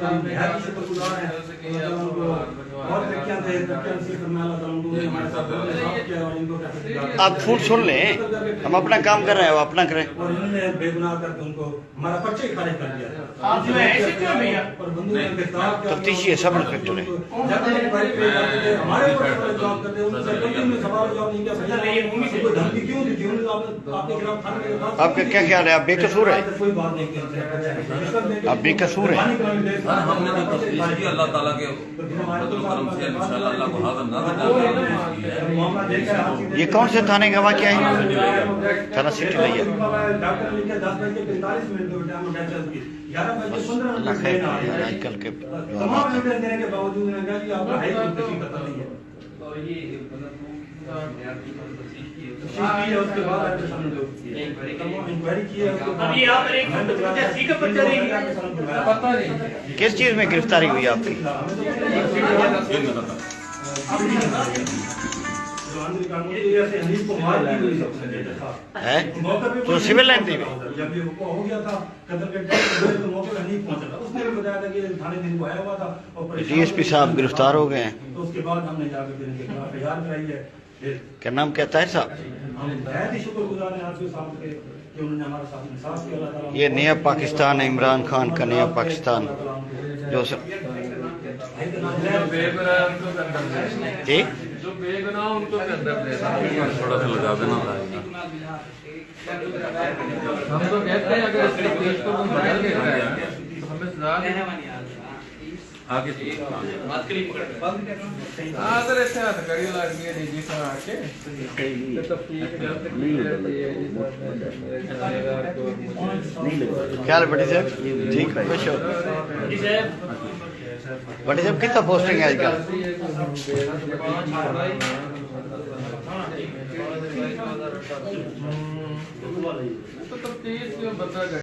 शुक्रगुजार हैं। बहुत लड़कियां थे, लड़कियां से फरमाया उन्होंने हमारे साथ किया और इनको आप फूड सुन लें, हम अपना काम कर रहे हैं, वो अपना करें। और इन्होंने बेगुनाह करके उनको हमारा पर्चे खारिज कर दिया। आप जो है ऐसे क्यों भैया? और बंधु ने गिरफ्तार किया। तफ्तीशी है, सब इंस्पेक्टर है। हमारे ऊपर जवाब करते हैं, उनसे कभी भी सवाल जवाब नहीं किया। कोई धमकी क्यों दी थी? आपके खिलाफ थाने में दरखास्त आपका क्या ख्याल है, आप बेकसूर है? कोई बात नहीं की। आप बेकसूर हैं? हमने तो तफ्तीश की अल्लाह ताला के फजल करम से इंशाअल्लाह अल्लाह को हाजिर नाज़िर ये कौन से थाने का वाक़या है? थाना सिटी लिया। डॉक्टर ने लिखा 10:45 को टाइम डॉक्टर की 11:15 खैर आजकल के तमाम एविडेंस देने के बावजूद उन्होंने कहा कि आपका हाई कोर्ट तस्दीक करता नहीं है। तो ये उसके बाद आपके सामने जो इंक्वायरी की है उसके बाद अभी यहाँ पर एक सीखा पर चलेगी पता नहीं किस चीज़ में गिरफ्तारी हुई आपकी? है तो सिविल लाइन थी जब ये हो गया था कत्ल के तो मौके पर नहीं पहुंचा था। उसने भी बताया था कि थाने दिन को आया हुआ था और डीएसपी साहब गिरफ्तार हो गए हैं। तो उसके बाद हमने जाकर इनके खिलाफ तैयार कराई है। क्या नाम क्या ताहिर साहब? हम बहुत ही शुक्रगुजार हैं आपके साथ के कि उन्होंने हमारे साथ इंसाफ किया। अल्लाह ताला ये नया पाकिस्तान है, इमरान खान का नया पाकिस्तान जो जी जो बेगुनाह उनको के अंदर दे थोड़ा सा लगा देना। हम तो कहते हैं अगर इस देश को कोई बदल देता है तो हमें सजा आगे आदर ऐसे हाथ करी लागी है जी से आके तो ठीक क्या हाल है बड़ी साहब? ठीक खुश हो? बड़ी साहब कितना पोस्टिंग है आजकल? तो तफ्तीश बंदा